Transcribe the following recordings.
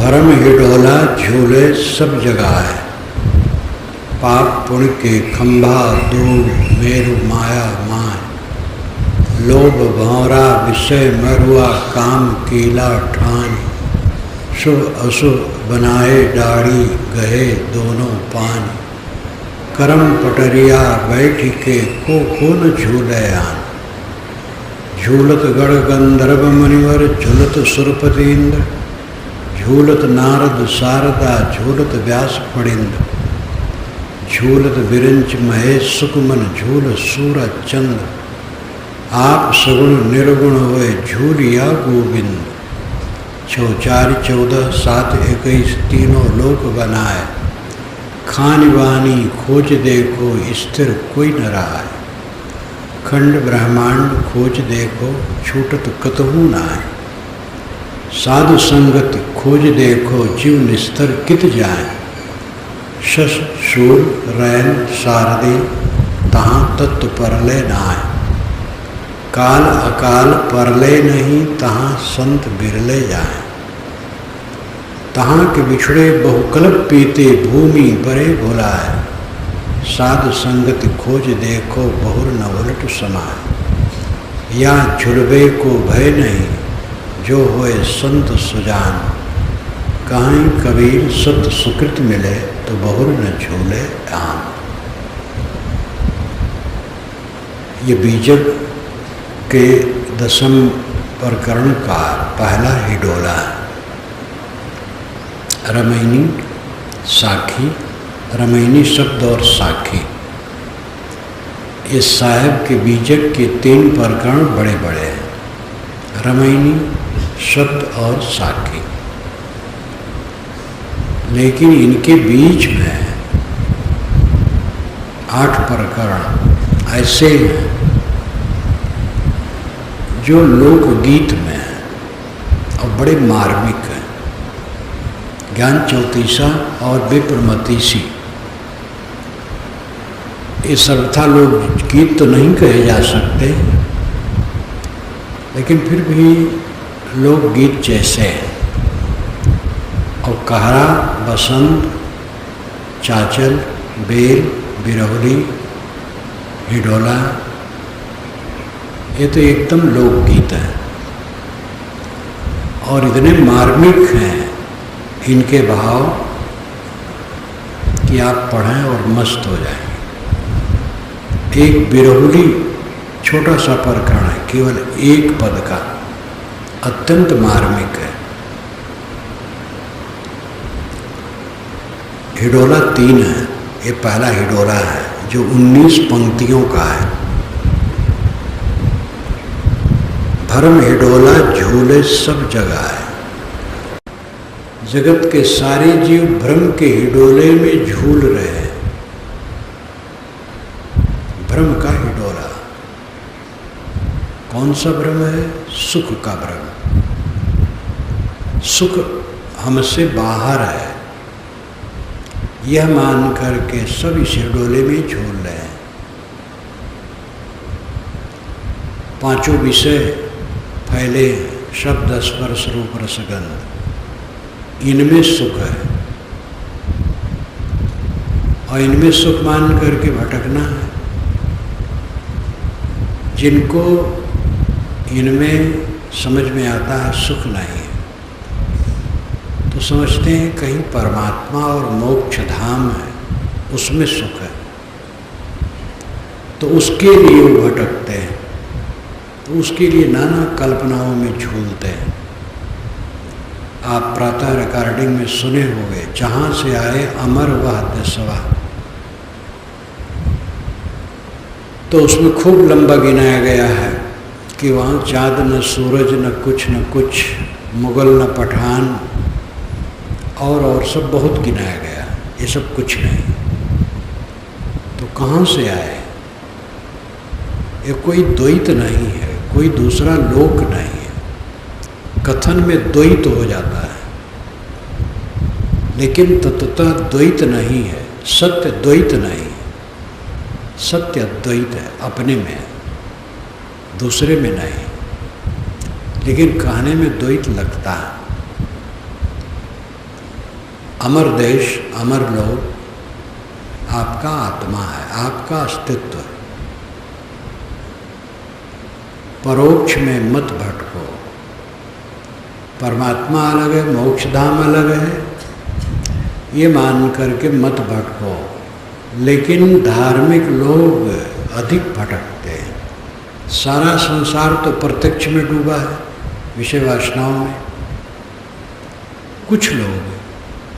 भरम हिडोला झूले सब जगह है, पाप पुण्य के खंभा दूर मेरु माया माय, लोभ भौरा विषय मरुआ काम कीला ठान, शुभ अशुभ बनाए डाड़ी गहे दोनों पान, करम पटरिया बैठ के को न झूले आन, झूलत गढ़ गंधर्व मुनिवर झूलत सुरपति इंद्र, झूलत नारद शारदा झूलत व्यास फणिंद्र, झूलत विरंच महेश सुकुमन झूल सूरज चंद्र, आप सगुण निर्गुण हुए झूलिया गोविंद, चौचार 14 7 21 तीनों लोक बनाए, खानी वानी खोज देखो स्थिर कोई न रहा है, खंड ब्रह्मांड खोज देखो छूटत कतहु न आए, साधु संगत खोज देखो जीव निस्तर कित जाए, शश शूल रैन शारदे तहाँ तत्व परले नाय, काल अकाल परले नहीं तहाँ संत बिरले जाए, तहाँ के बिछड़े बहुकल्प पीते भूमि बड़े भुलाए, साधु संगत खोज देखो बहुर न उलट समाए, या झुलबे को भय नहीं जो होए संत सुजान, कहीं कबीर सत सुकृत मिले तो बहुर न झूले आन। ये बीजक के 10वें प्रकरण का पहला हिडोला है। रमैनी साखी, रमैनी शब्द और साखी, इस साहेब के बीजक के 3 प्रकरण बड़े बड़े हैं, रमैनी शब्द और साखी। लेकिन इनके बीच में 8 प्रकरण ऐसे हैं जो लोकगीत में हैं और बड़े मार्मिक हैं। ज्ञान चौतीसा और विप्रमतीसी, ये सर्वथा लोग गीत तो नहीं कहे जा सकते, लेकिन फिर भी लोकगीत जैसे हैं। और कहरा, बसंत, चाचल, बेल, बिरौली, हिडोला, ये तो एकदम लोकगीत है और इतने मार्मिक हैं इनके भाव कि आप पढ़ें और मस्त हो जाएं। एक बिरौली छोटा सा प्रकरण है, केवल 1 पद का, अत्यंत मार्मिक है। हिडोला 3 है, ये पहला हिडोला है जो 19 पंक्तियों का है। भरम हिडोला झूले सब जगह है, जगत के सारे जीव भ्रम के हिडोले में झूल रहे हैं। भ्रम का हिडोला, कौन सा भ्रम है? सुख का भ्रम। सुख हमसे बाहर है, यह मान करके सब इस हिडोले में झूल रहे हैं। 5 विषय फैले, शब्द स्पर्श रूप रसगंध, इनमें सुख है और इनमें सुख मान करके भटकना है। जिनको इनमें समझ में आता है सुख नहीं है, तो समझते हैं कहीं परमात्मा और मोक्ष धाम है, उसमें सुख है, तो उसके लिए वो भटकते हैं, तो उसके लिए नाना कल्पनाओं में झूलते हैं। आप प्रातः रिकॉर्डिंग में सुने होंगे, जहाँ से आए अमर वह दसवा, तो उसमें खूब लंबा गिनाया गया है कि वहाँ चाँद न सूरज न कुछ, मुगल न पठान और सब बहुत गिनाया गया। ये सब कुछ नहीं, तो कहाँ से आए? ये कोई द्वैत नहीं है, कोई दूसरा लोक नहीं है। कथन में द्वैत हो जाता है, लेकिन तत्वतः द्वैत नहीं है, सत्य द्वैत नहीं, सत्य अद्वैत है, अपने में है, दूसरे में नहीं। लेकिन कहने में द्वैत लगता है। अमर देश, अमर लोग आपका आत्मा है, आपका अस्तित्व है। परोक्ष में मत भटको। परमात्मा अलग है, मोक्षधाम अलग है, ये मान करके मत भटको। लेकिन धार्मिक लोग अधिक भटकते हैं। सारा संसार तो प्रत्यक्ष में डूबा है, विषय वासनाओं में। कुछ लोग,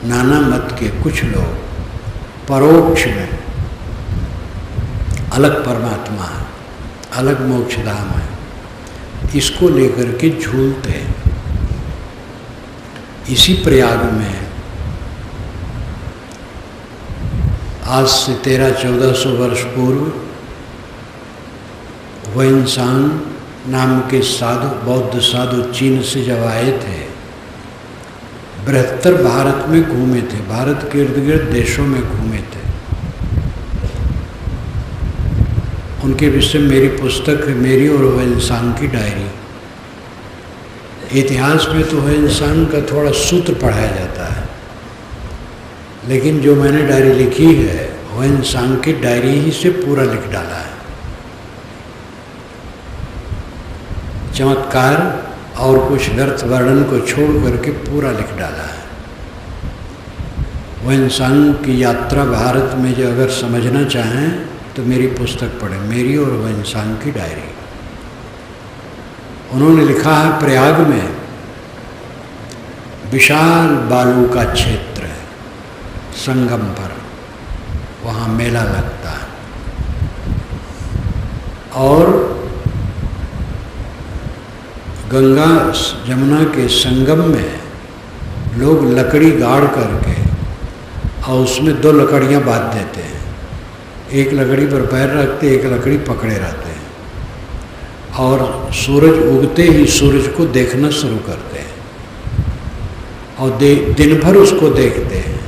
नाना मत के कुछ लोग परोक्ष में अलग परमात्मा है, अलग मोक्षधाम है, इसको लेकर के झूलते हैं। इसी प्रयाग में आज से 1300-1400 वर्ष पूर्व हुएनसांग नाम के साधु, बौद्ध साधु चीन से जब आए थे, बृहत्तर भारत में घूमे थे, भारत के इर्द गिर्द देशों में घूमे थे। उनके विषय मेरी पुस्तक है, मेरी और हुएनसांग की डायरी। इतिहास में तो हुएनसांग का थोड़ा सूत्र पढ़ाया जाता है, लेकिन जो मैंने डायरी लिखी है हुएनसांग की डायरी ही से पूरा लिख डाला है। चमत्कार और कुछ व्यर्थ वर्णन को छोड़ करके पूरा लिख डाला है। हुएनसांग की यात्रा भारत में जो अगर समझना चाहें तो मेरी पुस्तक पढ़ें, मेरी और हुएनसांग की डायरी। उन्होंने लिखा है, प्रयाग में विशाल बालू का क्षेत्र है, संगम पर, वहाँ मेला लगता है और गंगा जमुना के संगम में लोग लकड़ी गाड़ करके और उसमें 2 लकड़ियाँ बांध देते हैं। एक लकड़ी पर पैर रखते, एक लकड़ी पकड़े रहते हैं और सूरज उगते ही सूरज को देखना शुरू करते हैं और दिन भर उसको देखते हैं।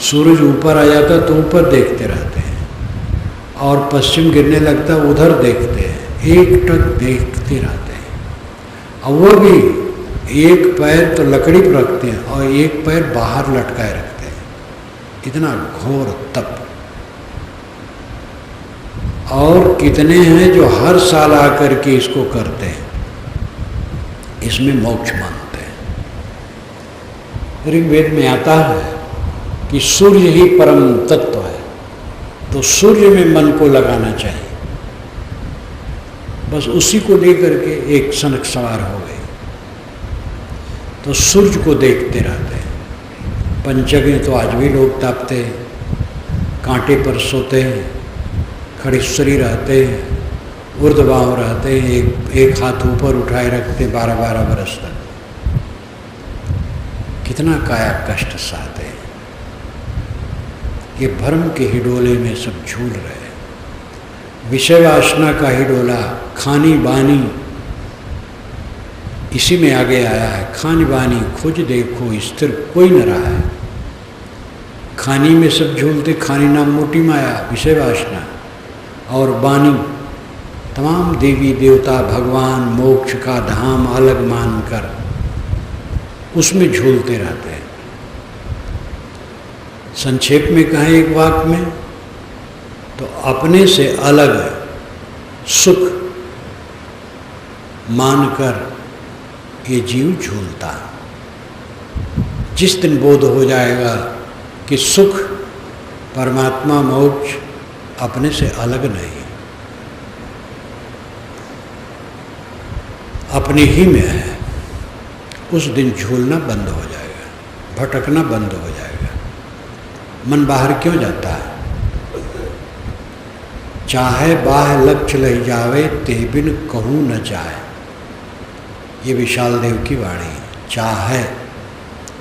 सूरज ऊपर आ जाता तो ऊपर देखते रहते हैं और पश्चिम गिरने लगता उधर देखते हैं, एकटक देखते रहते हैं। और वो भी एक पैर तो लकड़ी पर रखते हैं और एक पैर बाहर लटकाए रखते हैं। इतना घोर तप। और कितने हैं जो हर साल आकर के इसको करते हैं, इसमें मोक्ष मानते हैं। ऋग्वेद में आता है कि सूर्य ही परम तत्व है, तो सूर्य में मन को लगाना चाहिए। बस उसी को लेकर के एक सनक सवार हो गए तो सूर्य को देखते रहते हैं। पंचगें तो आज भी लोग तापते हैं, कांटे पर सोते हैं, खड़ीश्वरी रहते हैं, ऊर्ध्वबाहु रहते हैं, एक हाथ ऊपर उठाए रखते 12-12 बरस तक। कितना काया कष्ट सहते हैं। ये भ्रम के हिडोले में सब झूल रहे हैं। विषय वासना का हिडोला, खानी बानी, इसी में आगे आया है। खानी बानी खोज देखो स्थिर कोई न रहा है। खानी में सब झूलते, खानी नाम मोटी माया विषय वासना, और बानी तमाम देवी देवता भगवान मोक्ष का धाम अलग मानकर उसमें झूलते रहते हैं। संक्षेप में कहें एक वाक्य में तो अपने से अलग सुख मानकर ये जीव झूलता। जिस दिन बोध हो जाएगा कि सुख परमात्मा मोक्ष अपने से अलग नहीं, अपने ही में है, उस दिन झूलना बंद हो जाएगा, भटकना बंद हो जाएगा। मन बाहर क्यों जाता है? चाहे बाह लक्ष्य लही जावे ते बिन कहूँ न जाए, ये विशाल देव की वाणी।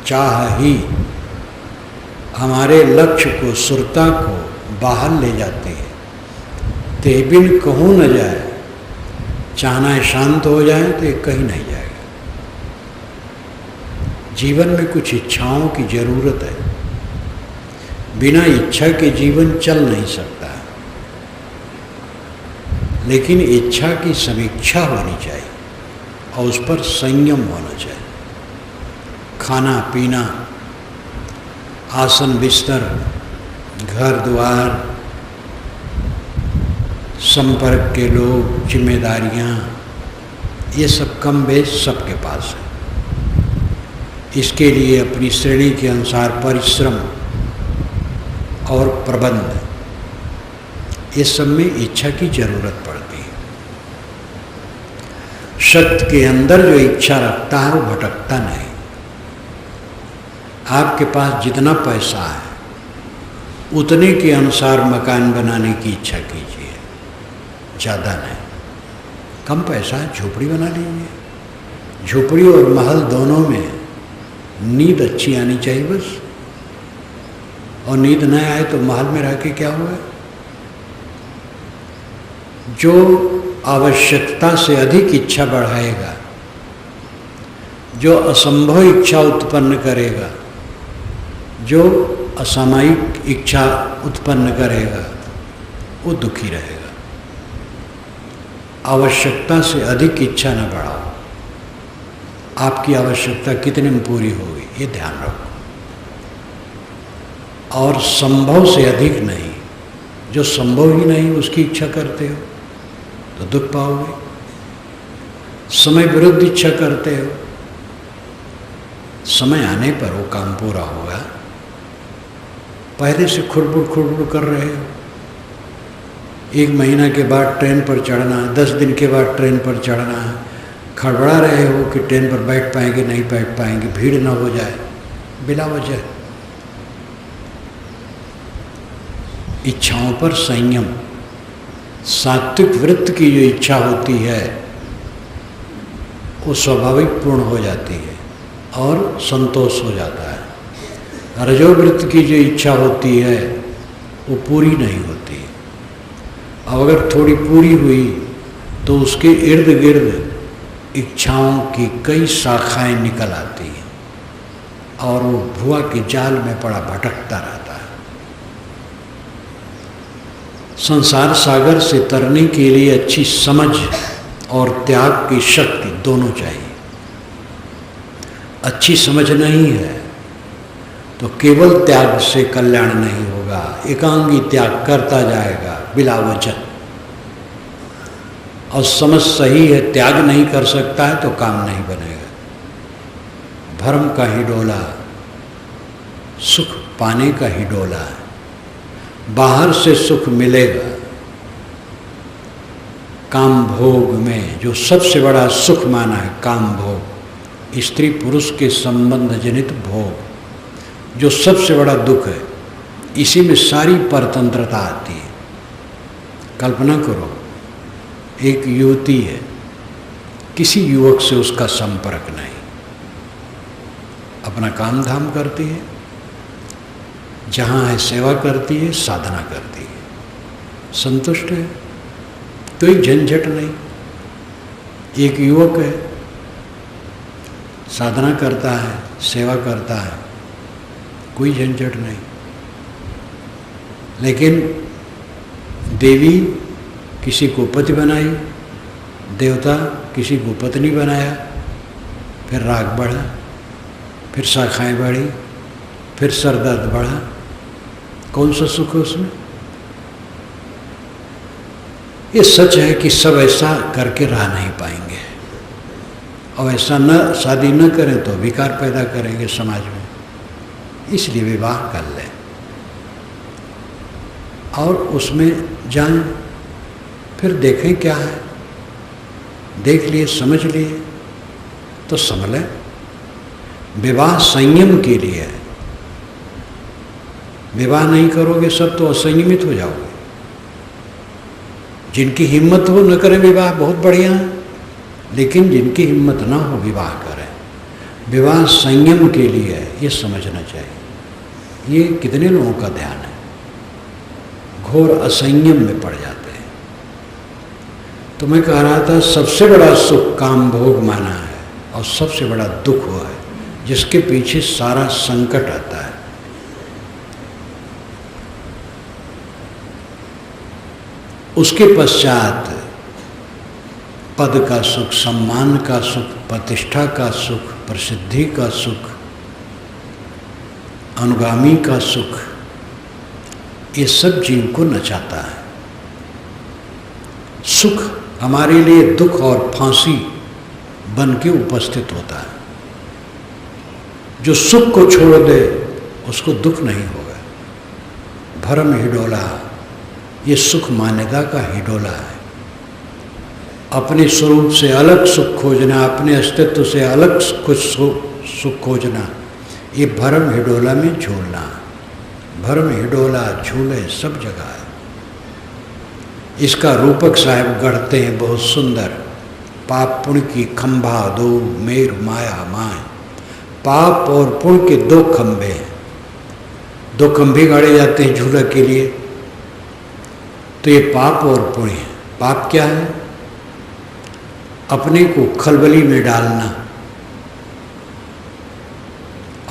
चाह ही हमारे लक्ष्य को, सुरता को बाहर ले जाती है। ते बिन कहूँ न जाए, चाहना है शांत हो जाए तो ये कहीं नहीं जाएगा। जीवन में कुछ इच्छाओं की जरूरत है, बिना इच्छा के जीवन चल नहीं सकता। लेकिन इच्छा की समीक्षा होनी चाहिए और उस पर संयम होना चाहिए। खाना पीना आसन बिस्तर, घर द्वार, संपर्क के लोग, जिम्मेदारियां, ये सब कम बेश सबके पास है। इसके लिए अपनी श्रेणी के अनुसार परिश्रम और प्रबंध, ये सब में इच्छा की जरूरत पड़ती है। शक्ति के अंदर जो इच्छा रखता है वो भटकता नहीं। आपके पास जितना पैसा है उतने के अनुसार मकान बनाने की इच्छा कीजिए, ज़्यादा नहीं। कम पैसा है, झोपड़ी बना लीजिए। झोपड़ी और महल दोनों में नींद अच्छी आनी चाहिए बस। और नींद न आए तो महल में रह के क्या हुआ? जो आवश्यकता से अधिक इच्छा बढ़ाएगा, जो असंभव इच्छा उत्पन्न करेगा, जो असामयिक इच्छा उत्पन्न करेगा, वो दुखी रहेगा। आवश्यकता से अधिक इच्छा न बढ़ाओ। आपकी आवश्यकता कितने में पूरी होगी ये ध्यान रखो। और संभव से अधिक नहीं। जो संभव ही नहीं उसकी इच्छा करते हो तो दुख पाओगे। समय विरुद्ध इच्छा करते हो, समय आने पर वो काम पूरा होगा। पहले से खुड़बुड़ कर रहे हो, 1 महीना के बाद ट्रेन पर चढ़ना है, 10 दिन के बाद ट्रेन पर चढ़ना है, खड़बड़ा रहे हो कि ट्रेन पर बैठ पाएंगे नहीं बैठ पाएंगे, भीड़ ना हो जाए बिला वजह। इच्छाओं पर संयम। सात्विक वृत्ति की जो इच्छा होती है वो स्वाभाविक पूर्ण हो जाती है और संतोष हो जाता है। रजोवृत्ति की जो इच्छा होती है वो पूरी नहीं होती। अब अगर थोड़ी पूरी हुई तो उसके इर्द गिर्द इच्छाओं की कई शाखाएं निकल आती हैं और वो भुआ के जाल में पड़ा भटकता रहता है। संसार सागर से तरने के लिए अच्छी समझ और त्याग की शक्ति दोनों चाहिए। अच्छी समझ नहीं है तो केवल त्याग से कल्याण नहीं होगा। एकांगी त्याग करता जाएगा बिला वजह। और समझ सही है, त्याग नहीं कर सकता है तो काम नहीं बनेगा। भ्रम का ही डोला सुख पाने का ही डोला है। बाहर से सुख मिलेगा। काम भोग में जो सबसे बड़ा सुख माना है काम भोग, स्त्री पुरुष के संबंध जनित भोग जो सबसे बड़ा दुख है, इसी में सारी परतंत्रता आती है। कल्पना करो, एक युवती है, किसी युवक से उसका संपर्क नहीं, अपना काम धाम करती है, जहाँ है सेवा करती है, साधना करती है, संतुष्ट है, कोई झंझट नहीं। एक युवक है, साधना करता है, सेवा करता है, कोई झंझट नहीं। लेकिन देवी किसी को पति बनाई, देवता किसी को पत्नी बनाया, फिर राग बढ़ा, फिर शाखाएं बढ़ी, फिर सर दर्द बढ़ा। कौन सा सुख है उसमें? ये सच है कि सब ऐसा करके रह नहीं पाएंगे और ऐसा न शादी न करें तो विकार पैदा करेंगे समाज में। इसलिए विवाह कर लें और उसमें जाएं, फिर देखें क्या है। देख लिए, समझ लिए तो संभलें। विवाह संयम के लिए है। विवाह नहीं करोगे सब तो असंयमित हो जाओगे। जिनकी हिम्मत हो न करें विवाह, बहुत बढ़िया है, लेकिन जिनकी हिम्मत ना हो विवाह करें। विवाह संयम के लिए है, ये समझना चाहिए। ये कितने लोगों का ध्यान है, घोर असंयम में पड़ जाते हैं। तो मैं कह रहा था सबसे बड़ा सुख काम भोग माना है और सबसे बड़ा दुख वो है जिसके पीछे सारा संकट आता है। उसके पश्चात पद का सुख, सम्मान का सुख, प्रतिष्ठा का सुख, प्रसिद्धि का सुख, अनुगामी का सुख, ये सब जीव को नचाता है। सुख हमारे लिए दुख और फांसी बन के उपस्थित होता है। जो सुख को छोड़ दे उसको दुख नहीं होगा। भरम हिडोला, ये सुख मान्यता का हिडोला है। अपने स्वरूप से अलग सुख खोजना, अपने अस्तित्व से अलग कुछ सुख खोजना, ये भरम हिडोला में झूलना। भरम हिडोला झूले सब जगह है। इसका रूपक साहब गढ़ते हैं बहुत सुंदर। पाप पुण्य की खंभा दो मेर माया माए। पाप और पुण्य के दो खंभे हैं। दो खंभे गाड़े जाते हैं झूला के लिए, तो ये पाप और पुण्य है। पाप क्या है? अपने को खलबली में डालना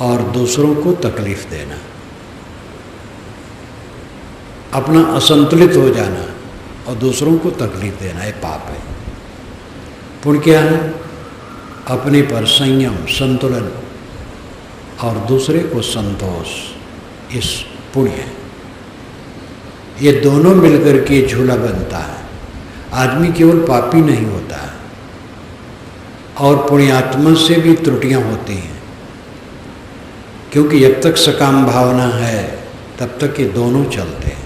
और दूसरों को तकलीफ देना, अपना असंतुलित हो जाना और दूसरों को तकलीफ देना, ये पाप है। पुण्य क्या है? अपने पर संयम, संतुलन और दूसरे को संतोष, इस पुण्य है। ये दोनों मिलकर के झूला बनता है। आदमी केवल पापी नहीं होता है, और पुण्यात्मा से भी त्रुटियां होती हैं, क्योंकि जब तक सकाम भावना है तब तक ये दोनों चलते हैं।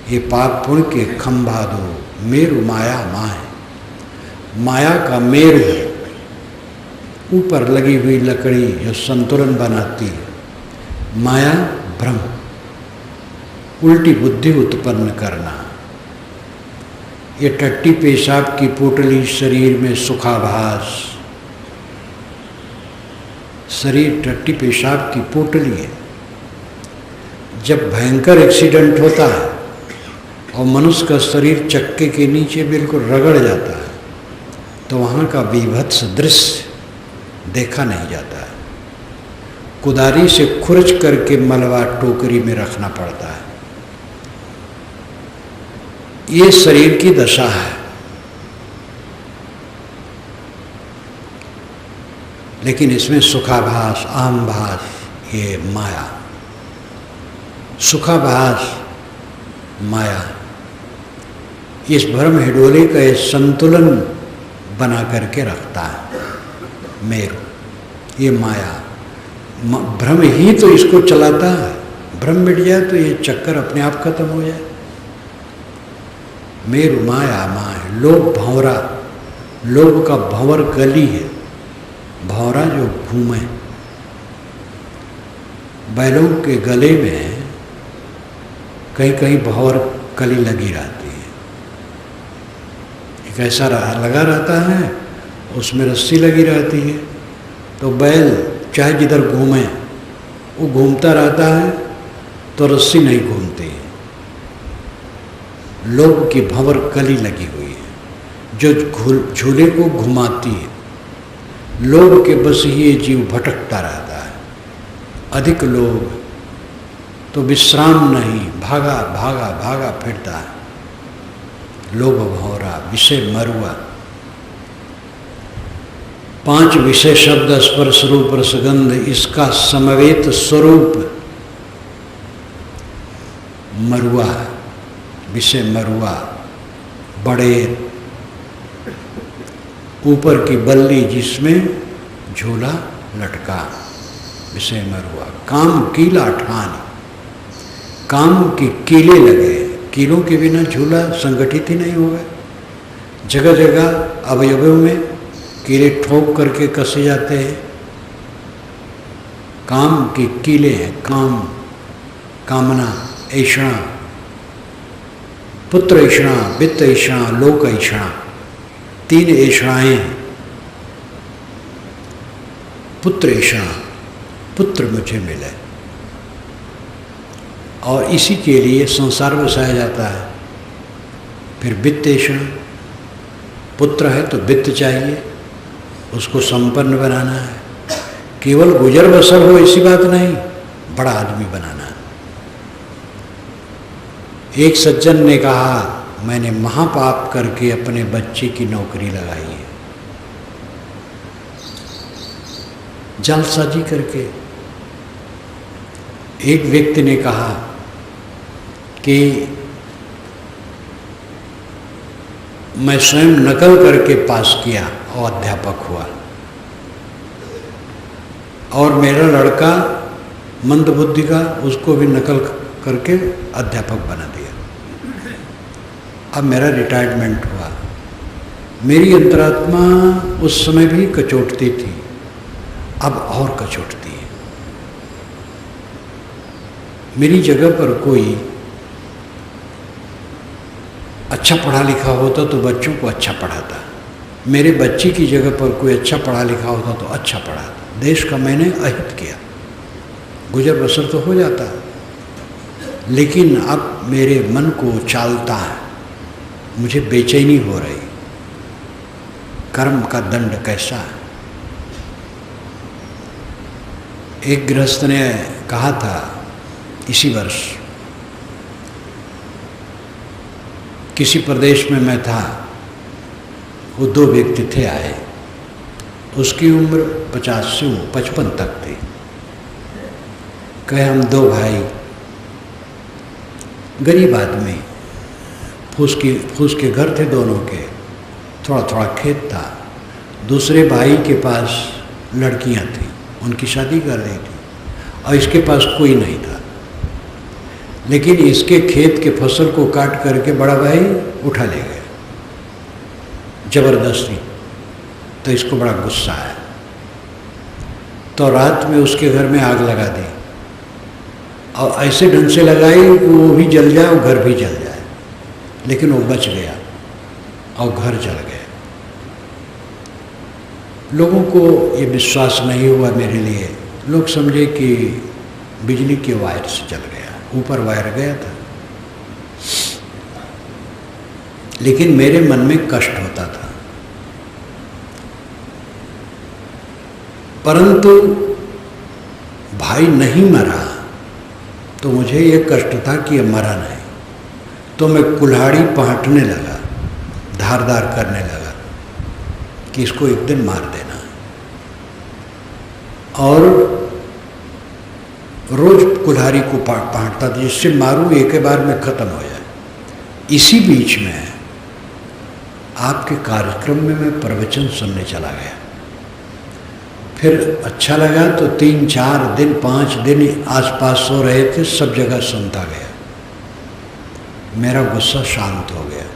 ये पाप पुण्य के खंभा दो मेरु माया माए। माया का मेरु है, ऊपर लगी हुई लकड़ी जो संतुलन बनाती है। माया भ्रम, उल्टी बुद्धि उत्पन्न करना। ये टट्टी पेशाब की पोटली शरीर में सुखाभास। शरीर टट्टी पेशाब की पोटली है। जब भयंकर एक्सीडेंट होता है और मनुष्य का शरीर चक्के के नीचे बिल्कुल रगड़ जाता है, तो वहाँ का बीभत्स दृश्य देखा नहीं जाता है। कुदारी से खुरच करके मलबा टोकरी में रखना पड़ता है। ये शरीर की दशा है। लेकिन इसमें सुखाभास, आमभास, ये माया। सुखाभास माया, इस भ्रम हिडोले का ये संतुलन बना करके रखता है मेरु, ये माया। भ्रम ही तो इसको चलाता है। भ्रम मिट जाए तो ये चक्कर अपने आप खत्म हो जाए। मेरु माया माया। लोभ भंवरा, लोभ का भंवर गली है। भंवरा जो घूमे, बैलों के गले में कहीं कहीं भंवर कली लगी रहती है। एक ऐसा लगा रहता है, उसमें रस्सी लगी रहती है, तो बैल चाहे जिधर घूमे वो घूमता रहता है, तो रस्सी नहीं घूमती है। लोभ की भंवर कली लगी हुई है जो झूले को घुमाती है। लोभ के बस ये जीव भटकता रहता है। अधिक लोभ तो विश्राम नहीं, भागा भागा भागा फिरता है। लोभ भंवरा, विषय मरुआ। 5 विषय शब्द स्पर्श रूप रसगंध, इसका समवेत स्वरूप मरुआ, विषय मरुआ, बड़े ऊपर की बल्ली जिसमें झूला लटका, विषय मरुआ। काम कीला ठान, काम के कीले लगे। कीलों के बिना झूला संगठित ही नहीं होगा। जगह जगह अवयवों में कीले ठोक करके कसे जाते हैं। काम के कीले हैं। काम, कामना, ऐषणा, पुत्र ऐषणा, वित्त ऐषणा, लोक ऐषणा, 3 ऐषणाएं। पुत्र ऐषणा, पुत्र मुझे मिले, और इसी के लिए संसार बसाया जाता है। फिर वित्त ऐषणा, पुत्र है तो वित्त चाहिए, उसको संपन्न बनाना है। केवल गुजर बसर हो ऐसी बात नहीं, बड़ा आदमी बनाना है। एक सज्जन ने कहा, मैंने महापाप करके अपने बच्चे की नौकरी लगाई है, जालसाजी करके। एक व्यक्ति ने कहा कि मैं स्वयं नकल करके पास किया और अध्यापक हुआ, और मेरा लड़का मंदबुद्धि का, उसको भी नकल करके अध्यापक बना दिया। अब मेरा रिटायरमेंट हुआ। मेरी अंतरात्मा उस समय भी कचोटती थी, अब और कचोटती है। मेरी जगह पर कोई अच्छा पढ़ा लिखा होता तो बच्चों को अच्छा पढ़ाता, मेरे बच्चे की जगह पर कोई अच्छा पढ़ा लिखा होता तो अच्छा पढ़ाता। देश का मैंने अहित किया, गुजर बसर तो हो जाता, लेकिन अब मेरे मन को चालता है, मुझे बेचैनी हो रही। कर्म का दंड कैसा है। एक गृहस्थ ने कहा था इसी वर्ष, किसी प्रदेश में मैं था, वो 2 व्यक्ति थे आए, उसकी उम्र 50 से 55 तक थी। कहे हम 2 भाई, गरीब आदमी, फूस के घर थे दोनों के, थोड़ा थोड़ा खेत था। दूसरे भाई के पास लड़कियां थी, उनकी शादी कर दी थी, और इसके पास कोई नहीं था। लेकिन इसके खेत के फसल को काट करके बड़ा भाई उठा ले गया जबरदस्ती, तो इसको बड़ा गुस्सा आया, तो रात में उसके घर में आग लगा दी, और ऐसे ढंग से लगाई कि वो भी जल जाए और घर भी जल जाए, लेकिन वो बच गया और घर जल गया। लोगों को ये विश्वास नहीं हुआ मेरे लिए, लोग समझे कि बिजली के वायर से जल गया, ऊपर वायर गया था। लेकिन मेरे मन में कष्ट होता था, परंतु भाई नहीं मरा तो मुझे ये कष्ट था कि ये मरा नहीं। तो मैं कुल्हाड़ी पहाटने लगा, धारदार करने लगा कि इसको एक दिन मार देना है, और रोज कुल्हाड़ी को पहाटता था, जिससे मारूं एक बार में खत्म हो जाए। इसी बीच में आपके कार्यक्रम में मैं प्रवचन सुनने चला गया। फिर अच्छा लगा तो 3-4 दिन 5 दिन आसपास सो रहे थे, सब जगह सुनता गया। मेरा गुस्सा शांत हो गया,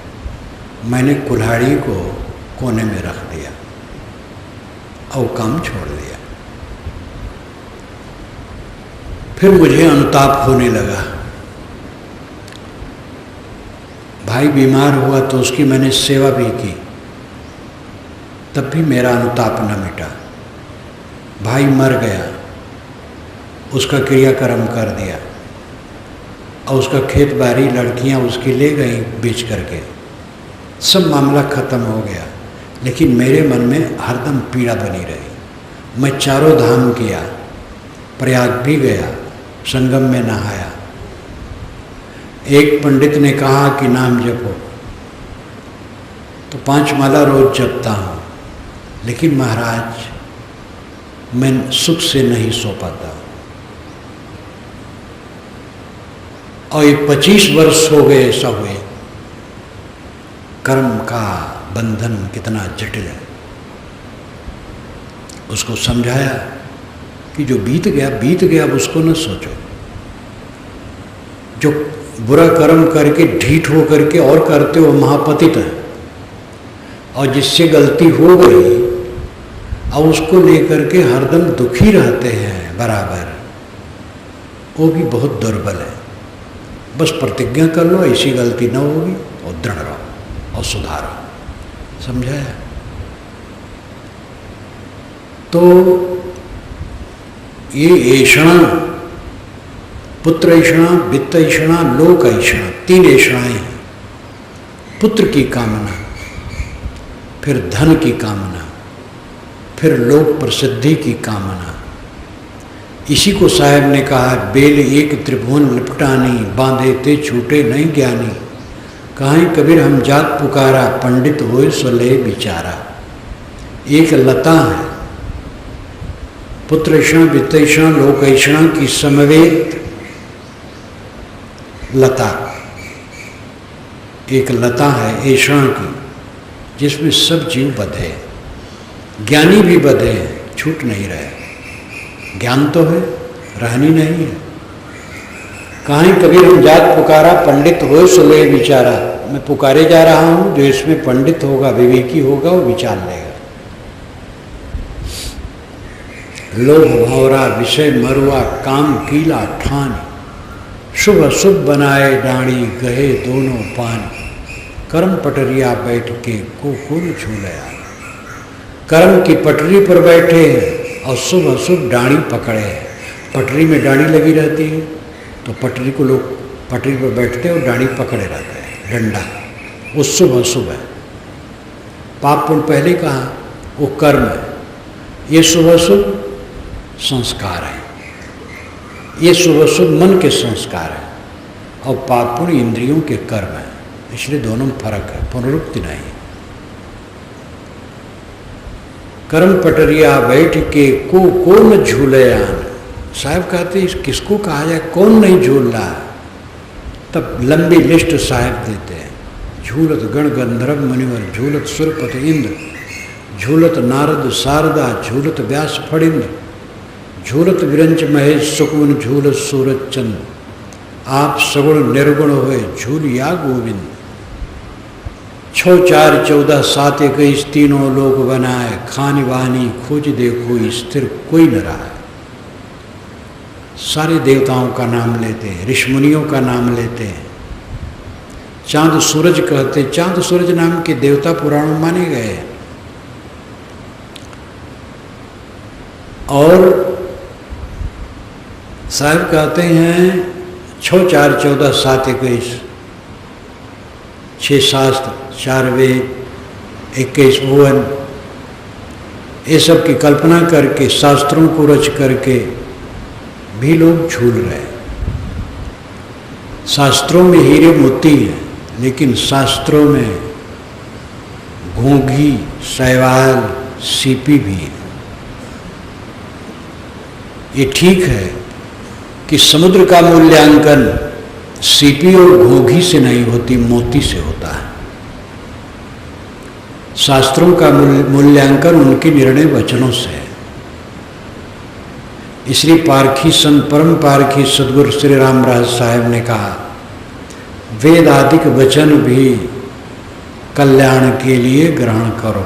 मैंने कुल्हाड़ी को कोने में रख दिया और काम छोड़ दिया। फिर मुझे अनुताप होने लगा। भाई बीमार हुआ तो उसकी मैंने सेवा भी की, तब भी मेरा अनुताप न मिटा। भाई मर गया, उसका क्रियाकर्म कर दिया, और उसका खेत बाड़ी लड़कियां उसकी ले गई बेच करके, सब मामला खत्म हो गया। लेकिन मेरे मन में हरदम पीड़ा बनी रही। मैं चारों धाम किया, प्रयाग भी गया, संगम में नहाया। एक पंडित ने कहा कि नाम जपो, तो 5 माला रोज जपता हूँ, लेकिन महाराज मैं सुख से नहीं सो पाता। और ये 25 वर्ष हो गए ऐसा हुए। कर्म का बंधन कितना जटिल है। उसको समझाया कि जो बीत गया, अब उसको न सोचो। जो बुरा कर्म करके ढीठ हो करके और करते हो महापतित है, और जिससे गलती हो गई और उसको लेकर के हरदम दुखी रहते हैं बराबर, वो भी बहुत दुर्बल है। बस प्रतिज्ञा कर लो ऐसी गलती न होगी, और दृढ़ रहो और सुधारो। समझाया? तो ये ऐषणा, पुत्र ऐषणा, वित्त ऐषणा, लोक ऐषणा, 3 ऐषणाएं हैं। पुत्र की कामना, फिर धन की कामना, फिर लोक प्रसिद्धि की कामना। इसी को साहब ने कहा, बेल एक त्रिभुवन लिपटानी, बांधे ते छूटे नहीं ज्ञानी। कहीं कबीर हम जात पुकारा, पंडित होए सो ले बिचारा। एक लता है, पुत्र ऐषणा, वित्त ऐषणा, लोक ऐषणा की समवेत लता, एक लता है ऐषण की, जिसमें सब जीव बंधे, ज्ञानी भी बंधे, छूट नहीं रहे। ज्ञान तो है, रहनी नहीं है। कहीं कबीर हम जात पुकारा, पंडित हो सो ले विचारा। मैं पुकारे जा रहा हूं, जो इसमें पंडित होगा, विवेकी होगा, वो विचार लेगा। लोभ भौरा विषय मरुआ, काम कीला ठान, शुभ अशुभ बनाए डाणी, गए दोनों पान। कर्म पटरिया बैठ के कोकुल झूलया। कर्म की पटरी पर बैठे हैं और शुभ अशुभ डाणी पकड़े हैं। पटरी में डाणी लगी रहती है, तो पटरी को लोग पटरी पर बैठते हैं और डाणी पकड़े रहते हैं, डंडा। वो शुभ अशुभ है। पाप पुण्य पहले कहा, वो कर्म है। ये शुभ अशुभ संस्कार है। ये शुभ अशुभ मन के संस्कार है, और पाप पुण्य इंद्रियों के कर्म है। इसलिए दोनों में फर्क है, पुनरुक्ति नहीं। कर्म पटरिया बैठ के को न झूलयान। साहब कहते हैं किसको कहा जाए, कौन नहीं झूल रहा है? तब लंबी लिस्ट साहब देते हैं। झूलत गण गंधर्व मुनिवर, झूलत सुरपत इंद्र, झूलत नारद शारदा, झूलत व्यास फणिंद्र, झूलत विरंच महेश सुकुन, झूलत सूरज चंद्र। आप सगुण निर्गुण हुए, झूलिया गोविंद। 6 4 14 7 21 तीनों लोक बनाए, खानी वानी खोज देखो स्थिर कोई न रहा। सारे देवताओं का नाम लेते हैं, ऋषिमुनियों का नाम लेते हैं। चांद सूरज कहते, चांद सूरज नाम के देवता पुराणों माने गए हैं। और साहब कहते हैं 6 4 14 7 21, 6 शास्त्र, 4 वेद, 21 भुवन, ये सब की कल्पना करके, शास्त्रों को रच करके भी लोग झूल रहे। शास्त्रों में हीरे मोती हैं, लेकिन शास्त्रों में घोंघी, शैवाल, सीपी भी है। ये ठीक है कि समुद्र का मूल्यांकन सीपी और घोंघी से नहीं होती, मोती से होता है। शास्त्रों का मूल्यांकन उनके निर्णय वचनों से है। इसलिए पारखी संत, परम पारखी सदगुरु श्री राम राज साहब ने कहा, वेद आदिक वचन भी कल्याण के लिए ग्रहण करो।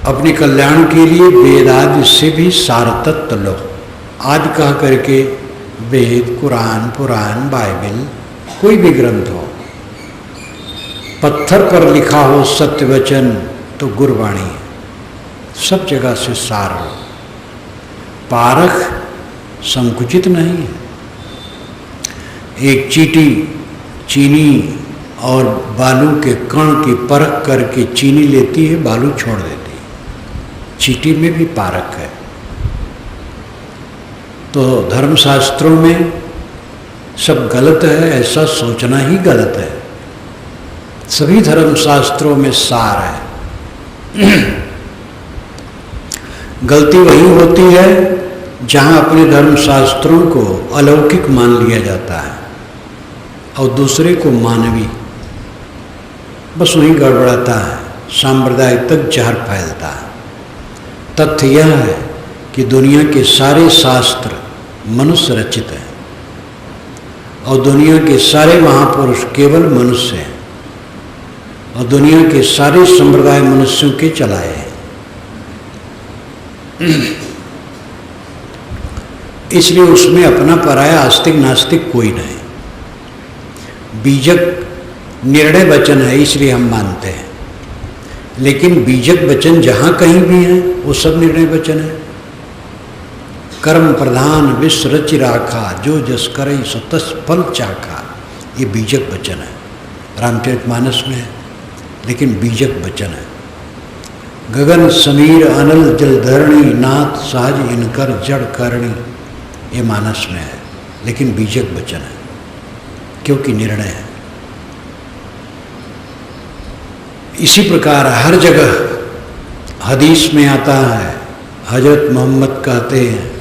अपने कल्याण के लिए वेद आदि से भी सारतत्व लो। आदि कह करके वेद, कुरान, पुराण, बाइबल, कोई भी ग्रंथ हो, पत्थर पर लिखा हो सत्य वचन तो गुरबाणी है। सब जगह से सार लो। पारख संकुचित नहीं है। एक चींटी चीनी और बालू के कण की परख करके चीनी लेती है, बालू छोड़ देती है। चींटी में भी पारख है। तो धर्मशास्त्रों में सब गलत है ऐसा सोचना ही गलत है। सभी धर्मशास्त्रों में सार है। गलती वही होती है जहाँ अपने धर्मशास्त्रों को अलौकिक मान लिया जाता है और दूसरे को मानवी। बस वहीं गड़बड़ाता है, सांप्रदायिक जहर फैलता है। तथ्य यह है कि दुनिया के सारे शास्त्र मनुष्य रचित हैं और दुनिया के सारे महापुरुष केवल मनुष्य हैं और दुनिया के सारे संप्रदाय मनुष्यों के चलाए हैं। इसलिए उसमें अपना पराया आस्तिक नास्तिक कोई नहीं। बीजक निर्णय वचन है, इसलिए हम मानते हैं। लेकिन बीजक वचन जहाँ कहीं भी है वो सब निर्णय वचन है। कर्म प्रधान विश्व रचि राखा, जो जस करई सो तस फल चाखा, ये बीजक वचन है। रामचरितमानस में है, लेकिन बीजक वचन है। गगन समीर अनल जलधरणी, नाथ सहज इनकर जड़ करणी, ये मानस में है, लेकिन बीजक वचन है क्योंकि निर्णय है। इसी प्रकार हर जगह हदीस में आता है, हजरत मोहम्मद कहते हैं,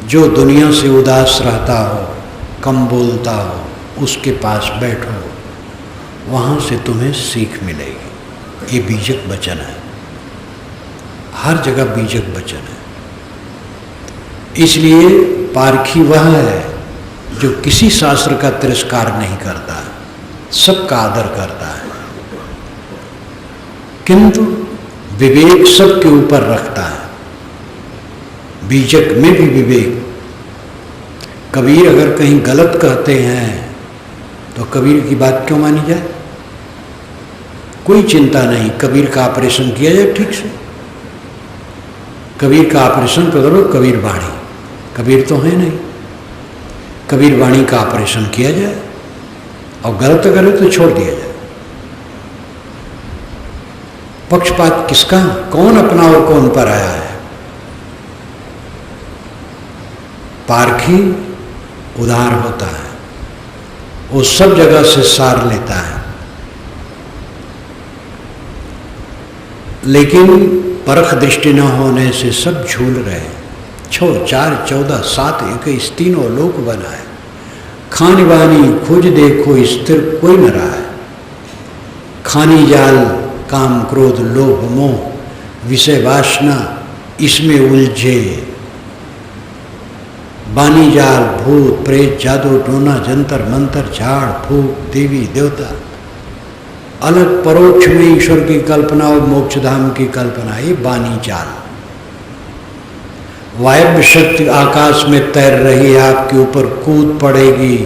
जो दुनिया से उदास रहता हो, कम बोलता हो, उसके पास बैठो, वहाँ से तुम्हें सीख मिलेगी। ये बीजक वचन है, हर जगह बीजक वचन है। इसलिए पारखी वह है जो किसी शास्त्र का तिरस्कार नहीं करता, सबका आदर करता है, किंतु विवेक सबके ऊपर रखता है। बीजक में भी विवेक। कबीर अगर कहीं गलत कहते हैं तो कबीर की बात क्यों मानी जाए? कोई चिंता नहीं, कबीर का ऑपरेशन किया जाए ठीक से। कबीर का ऑपरेशन तो करो, कबीर वाणी, कबीर तो है नहीं, कबीर वाणी का ऑपरेशन किया जाए और गलत करे तो छोड़ दिया जाए। पक्षपात किसका? कौन अपना और कौन पर आया है? पारखी उदार होता है, वो सब जगह से सार लेता है। लेकिन परख दृष्टि न होने से सब झूल रहे। 6, 4, 14, 7, 21 तीनों लोक बनाए। खानी बानी खोज देखो स्थिर कोई न रहा है। खानी जाल काम क्रोध लोभ मोह विषय वासना इसमें उलझे। बानी जाल भूत प्रेत जादू टोना जंतर मंतर झाड़ फूक देवी देवता, अलग परोक्ष में ईश्वर की कल्पना और मोक्षधाम की कल्पना, ये बानी जाल। वायव्य शक्ति आकाश में तैर रही है, आपके ऊपर कूद पड़ेगी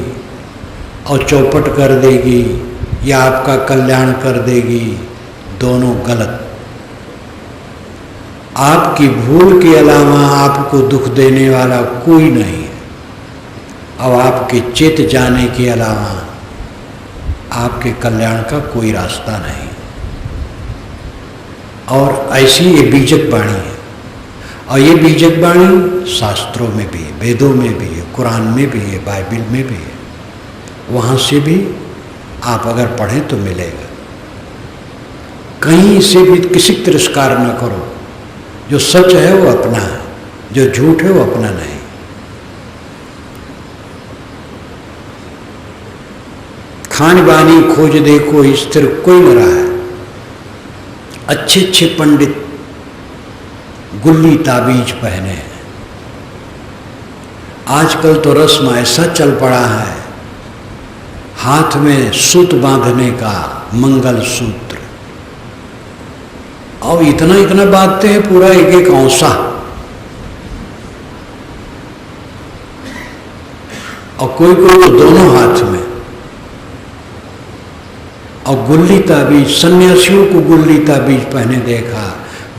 और चौपट कर देगी या आपका कल्याण कर देगी, दोनों गलत। आपकी भूल के अलावा आपको दुख देने वाला कोई नहीं है, और आपके चेत जाने के अलावा आपके कल्याण का कोई रास्ता नहीं। और ऐसी ये बीजक वाणी है, और ये बीजक वाणी शास्त्रों में भी है, वेदों में भी है, कुरान में भी है, बाइबल में भी है। वहाँ से भी आप अगर पढ़ें तो मिलेगा। कहीं से भी किसी तिरस्कार न करो। जो सच है वो अपना है, जो झूठ है वो अपना नहीं। खान बानी खोज देखो स्थिर कोई न रहा है। अच्छे अच्छे पंडित गुल्ली ताबीज पहने हैं। आजकल तो रस्म ऐसा चल पड़ा है, हाथ में सूत बांधने का मंगल सूत्र, और इतना इतना बांधते हैं पूरा एक एक औंसा, और कोई कोई तो दोनों हाथ में। और गुल्ली ताबीज, सन्यासियों को गुल्ली ताबीज पहने देखा,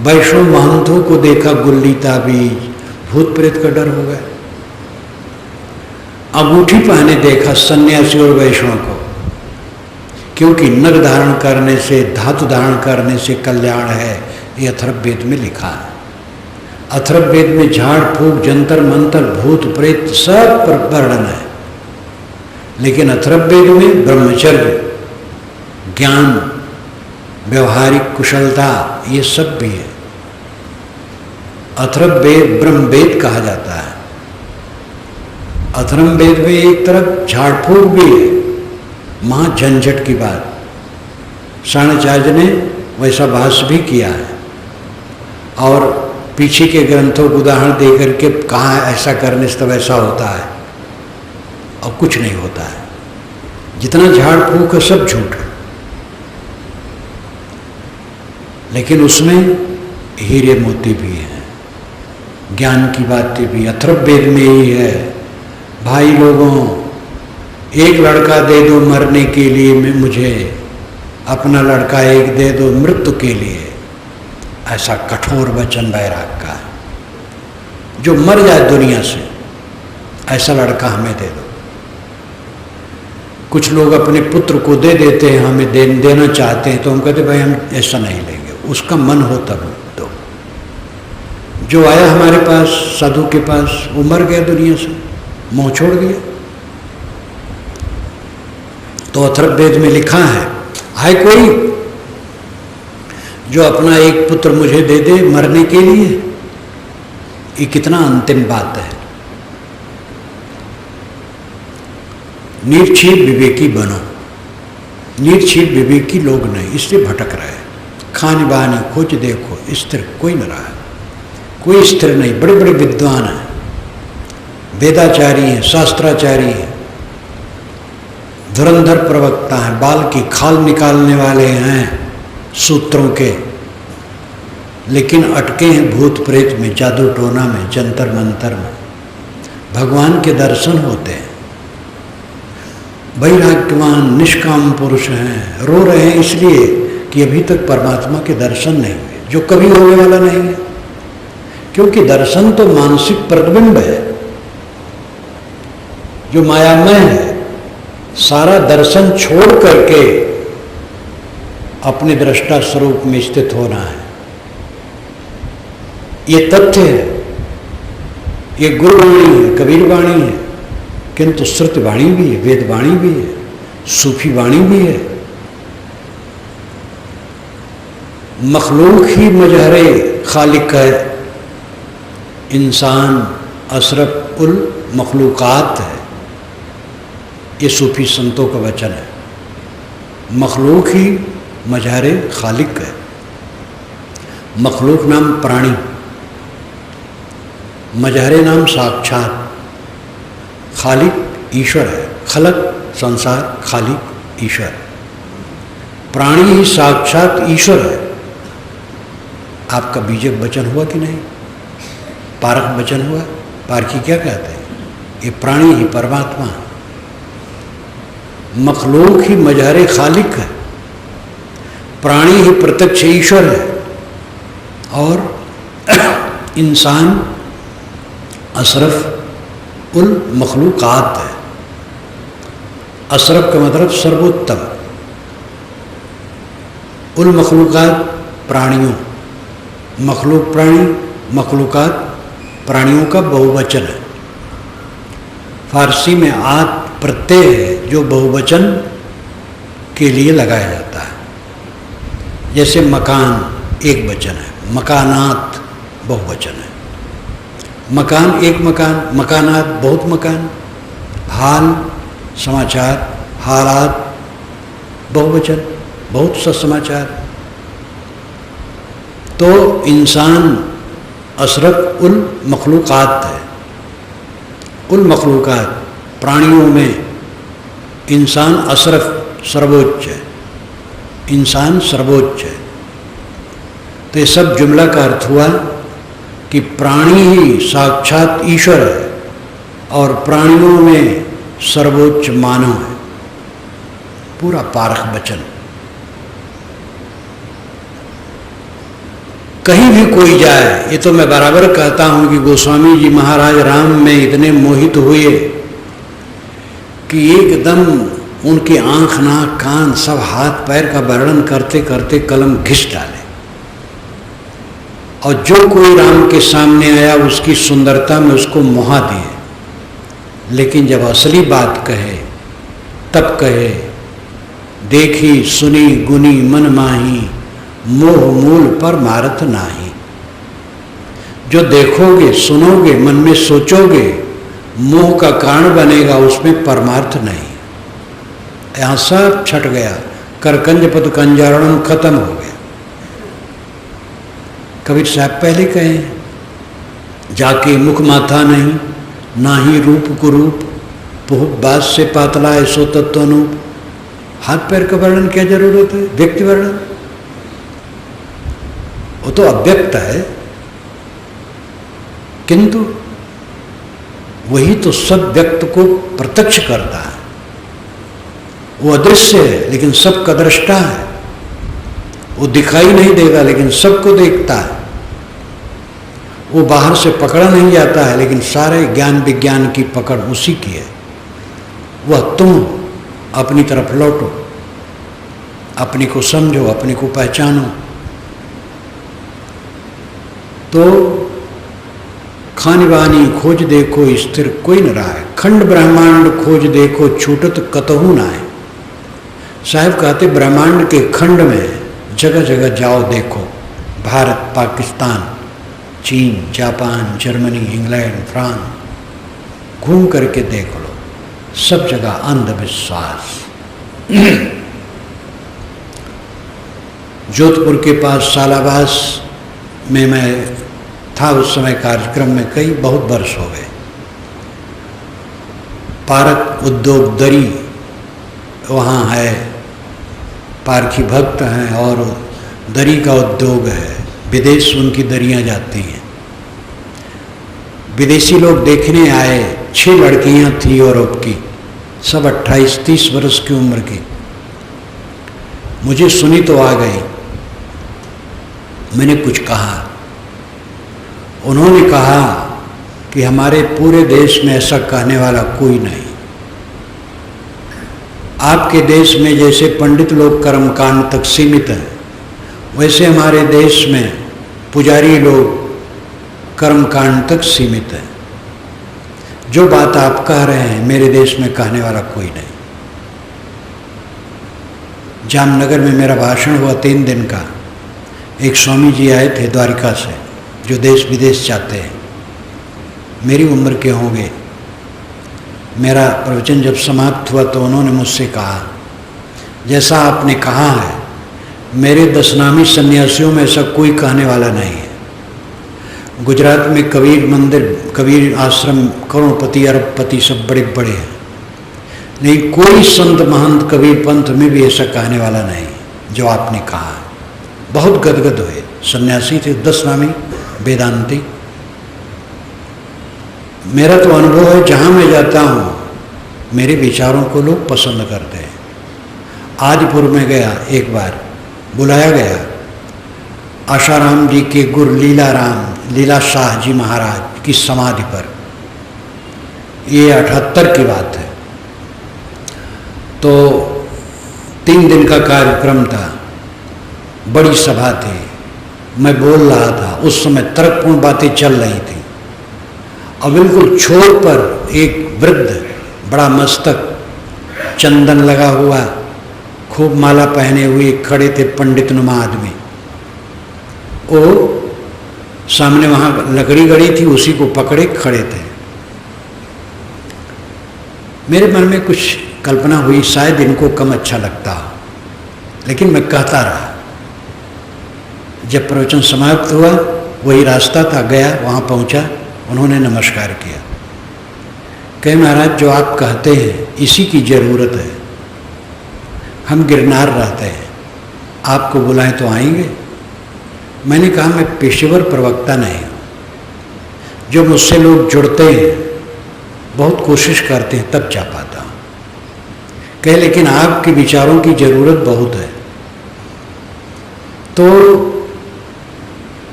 वैष्णव महंतों को देखा गुल्ली ताबीज, भूत प्रेत का डर हो गया। अंगूठी पहने देखा सन्यासी और वैष्णव को, क्योंकि नग धारण करने से, धातु धारण करने से कल्याण है, ये अथर्ववेद में लिखा है। अथर्ववेद में झाड़ फूक जंतर मंतर भूत प्रेत सब पर वर्णन है, लेकिन अथर्ववेद में ब्रह्मचर्य, ज्ञान, व्यवहारिक कुशलता, ये सब भी है। अथर्ववेद ब्रह्मवेद कहा जाता है। अथर्ववेद में एक तरफ झाड़ फूक भी है, महा झंझट की बात। शाणाचार्य ने वैसा भाष्य भी किया है, और पीछे के ग्रंथों को उदाहरण दे करके कहा ऐसा करने से तब ऐसा होता है, और कुछ नहीं होता है। जितना झाड़ फूक है सब झूठ है, लेकिन उसमें हीरे मोती भी हैं, ज्ञान की बातें भी। अथर्ववेद में ही है, भाई लोगों एक लड़का दे दो मरने के लिए, मैं मुझे अपना लड़का एक दे दो मृत्यु के लिए। ऐसा कठोर वचन वैराग का है। जो मर जाए दुनिया से, ऐसा लड़का हमें दे दो। कुछ लोग अपने पुत्र को दे देते हैं, हमें देना चाहते हैं, तो हम कहते भाई हम ऐसा नहीं लेंगे, उसका मन हो तब दो। जो आया हमारे पास साधु के पास, वो मर गया दुनिया से, मुँह छोड़ दिया। तो अथर्ववेद में लिखा है कोई जो अपना एक पुत्र मुझे दे दे मरने के लिए। ये कितना अंतिम बात है। निर्छीप विवेकी बनो। निर्छीप विवेकी लोग नहीं, इसलिए भटक रहे। खान बानी खोज देखो, स्थिर कोई न रहा, कोई स्थिर नहीं। बड़े बड़े विद्वान हैं, वेदाचारी हैं, शास्त्राचारी हैं, धुरंधर प्रवक्ता हैं, बाल की खाल निकालने वाले हैं सूत्रों के, लेकिन अटके हैं भूत प्रेत में, जादू टोना में, जंतर मंतर में। भगवान के दर्शन होते हैं, वैराग्यवान निष्काम पुरुष हैं, रो रहे हैं इसलिए कि अभी तक परमात्मा के दर्शन नहीं हुए, जो कभी होने वाला नहीं है। क्योंकि दर्शन तो मानसिक प्रतिबिंब है जो मायामय है। सारा दर्शन छोड़ करके अपने दृष्टा स्वरूप में स्थित होना है, ये तथ्य है, ये गुरुवाणी है, कबीर वाणी है, किंतु श्रुति वाणी भी है, वेद वाणी भी है, सूफी वाणी भी है। मखलूक ही मजहरे खालिक है, इंसान अशरफ उल मखलूकात है। ये सूफी संतों का वचन है। मखलूक ही मजहरे खालिक है। मखलूक नाम प्राणी, मजहरे नाम साक्षात, खालिक ईश्वर है। खलक संसार, खालिक ईश्वर। प्राणी ही साक्षात ईश्वर है। आपका बीजक वचन हुआ कि नहीं? पारक वचन हुआ? पारखी क्या कहते हैं? ये प्राणी ही परमात्मा है। मखलूक ही मजहरे खालिक है, प्राणी ही प्रत्यक्ष ईश्वर है, और इंसान अशरफ उल मखलूकात है। अशरफ का मतलब सर्वोत्तम, उल मखलूकात प्राणियों, मखलूक प्राणी, मखलूकात प्राणियों का बहुवचन है। फारसी में आत प्रत्यय है जो बहुवचन के लिए लगाया जाता है। जैसे मकान एक वचन है, मकानात बहुवचन है। मकान एक मकान, मकानात बहुत मकान। हाल समाचार, हालात बहुवचन, बहुत सा समाचार। तो इंसान अशरफ उल मखलूकात है। उल मखलूकात प्राणियों में इंसान अशरफ सर्वोच्च है, इंसान सर्वोच्च है। तो ये सब जुमला का अर्थ हुआ कि प्राणी ही साक्षात ईश्वर है और प्राणियों में सर्वोच्च मानव है। पूरा पारख वचन। कहीं भी कोई जाए, ये तो मैं बराबर कहता हूं कि गोस्वामी जी महाराज राम में इतने मोहित हुए कि एकदम उनकी आंख, नाक, कान सब हाथ पैर का वर्णन करते करते कलम घिस डाले। और जो कोई राम के सामने आया उसकी सुंदरता में उसको मोहा दिए। लेकिन जब असली बात कहे तब कहे, देखी सुनी गुनी मन माही, मोह मूल पर मारत नाही। जो देखोगे सुनोगे मन में सोचोगे मोह का कारण बनेगा, उसमें परमार्थ नहीं। यहाँ सब छट गया, करकंज पद कंजारणम खत्म हो गया। कबीर साहब पहले कहे, जाके मुख माथा नहीं, ना ही रूप कुरूप, बहुत बात से पातला ऐसो तत्वनूप। हाथ पैर का वर्णन क्या जरूरत है? व्यक्ति वर्णन वो तो अव्यक्त है, किंतु वही तो सब व्यक्त को प्रत्यक्ष करता है। वो अदृश्य है लेकिन सबका दृष्टा है। वो दिखाई नहीं देगा लेकिन सबको देखता है। वो बाहर से पकड़ा नहीं जाता है लेकिन सारे ज्ञान विज्ञान की पकड़ उसी की है। वह तुम अपनी तरफ लौटो, अपने को समझो, अपने को पहचानो। तो खानवानी खोज देखो, स्थिर कोई न रहा है। खंड ब्रह्मांड खोज देखो, छूटत कतहु ना है। साहब कहते ब्रह्मांड के खंड में जगह जगह जाओ देखो। भारत, पाकिस्तान, चीन, जापान, जर्मनी, इंग्लैंड, फ्रांस, घूम करके देख लो। सब जगह अंधविश्वास। जोधपुर के पास सालाबास में मैं था उस समय कार्यक्रम में, कई बहुत वर्ष हो गए। पारक उद्योग दरी वहाँ है, पारखी भक्त हैं और दरी का उद्योग है, विदेश उनकी दरियाँ जाती हैं। विदेशी लोग देखने आए, 6 लड़कियाँ थी यूरोप की, सब 28-30 वर्ष की उम्र की। मुझे सुनी तो आ गई। मैंने कुछ कहा, उन्होंने कहा कि हमारे पूरे देश में ऐसा कहने वाला कोई नहीं। आपके देश में जैसे पंडित लोग कर्मकांड तक सीमित हैं, वैसे हमारे देश में पुजारी लोग कर्मकांड तक सीमित हैं। जो बात आप कह रहे हैं मेरे देश में कहने वाला कोई नहीं। जामनगर में मेरा भाषण हुआ 3 दिन का। एक स्वामी जी आए थे द्वारिका से, जो देश विदेश जाते हैं, मेरी उम्र के होंगे। मेरा प्रवचन जब समाप्त हुआ तो उन्होंने मुझसे कहा, जैसा आपने कहा है, मेरे 10 नामी सन्यासियों में ऐसा कोई कहने वाला नहीं है। गुजरात में कबीर मंदिर, कबीर आश्रम, करोड़पति अरबपति सब बड़े बड़े हैं, नहीं कोई संत महंत कबीर पंथ में भी ऐसा कहने वाला नहीं जो आपने कहा। बहुत गदगद हुए। सन्यासी थे, 10 नामी वेदांती। मेरा तो अनुभव है, जहाँ मैं जाता हूँ मेरे विचारों को लोग पसंद करते हैं। आदिपुर में गया, एक बार बुलाया गया, आशाराम जी के गुरु लीला शाह जी महाराज की समाधि पर। ये 78 की बात है। तो 3 दिन का कार्यक्रम था, बड़ी सभा थी। मैं बोल रहा था, उस समय तर्कपूर्ण बातें चल रही थी। और बिल्कुल छोर पर एक वृद्ध, बड़ा मस्तक, चंदन लगा हुआ, खूब माला पहने हुए खड़े थे, पंडित नुमा आदमी। वो सामने वहाँ लकड़ी गड़ी थी, उसी को पकड़े खड़े थे। मेरे मन में कुछ कल्पना हुई, शायद इनको कम अच्छा लगता हो, लेकिन मैं कहता रहा। जब प्रवचन समाप्त हुआ, वही रास्ता था, गया, वहाँ पहुँचा, उन्होंने नमस्कार किया। कहे, महाराज जो आप कहते हैं इसी की ज़रूरत है। हम गिरनार रहते हैं, आपको बुलाएं तो आएंगे? मैंने कहा, मैं पेशेवर प्रवक्ता नहीं हूँ। जो मुझसे लोग जुड़ते हैं, बहुत कोशिश करते हैं, तब जा पाता हूँ। कहे, लेकिन आपके विचारों की ज़रूरत बहुत है। तो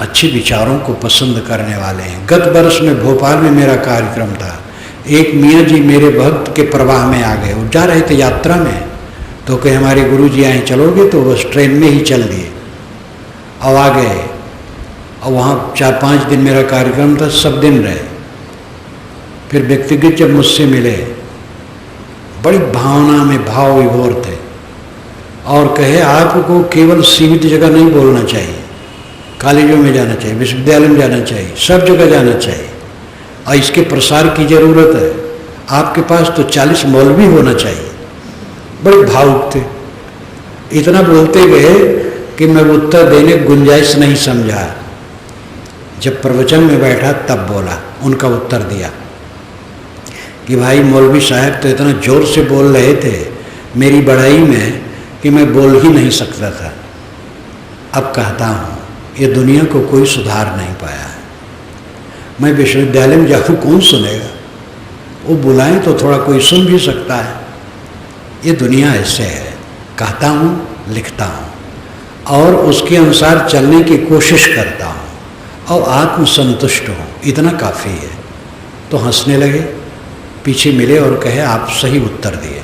अच्छे विचारों को पसंद करने वाले हैं। गत वर्ष में भोपाल में मेरा कार्यक्रम था। एक मियाँ जी मेरे भक्त के प्रवाह में आ गए। वो जा रहे थे यात्रा में, तो कहे हमारे गुरु जी आए, चलोगे? तो बस ट्रेन में ही चल दिए और आ गए। और वहाँ 4-5 दिन मेरा कार्यक्रम था, सब दिन रहे। फिर व्यक्तिगत जब मुझसे मिले, बड़ी भावना में भाव विभोर थे और कहे, आपको केवल सीमित जगह नहीं बोलना चाहिए, कॉलेजों में जाना चाहिए, विश्वविद्यालय में जाना चाहिए, सब जगह जाना चाहिए, और इसके प्रसार की ज़रूरत है। आपके पास तो 40 मौलवी होना चाहिए। बड़े भावुक थे। इतना बोलते गए कि मैं उत्तर देने गुंजाइश नहीं समझा। जब प्रवचन में बैठा तब बोला, उनका उत्तर दिया कि भाई मौलवी साहब तो इतना ज़ोर से बोल रहे थे मेरी बढ़ाई में कि मैं बोल ही नहीं सकता था। अब कहता हूँ, ये दुनिया को कोई सुधार नहीं पाया है। मैं विश्वविद्यालय में जाकर कौन सुनेगा? वो बुलाएं तो थोड़ा कोई सुन भी सकता है। ये दुनिया ऐसे है। कहता हूँ, लिखता हूँ और उसके अनुसार चलने की कोशिश करता हूँ और आत्मसंतुष्ट हूँ, इतना काफ़ी है। तो हंसने लगे, पीछे मिले और कहे, आप सही उत्तर दिए।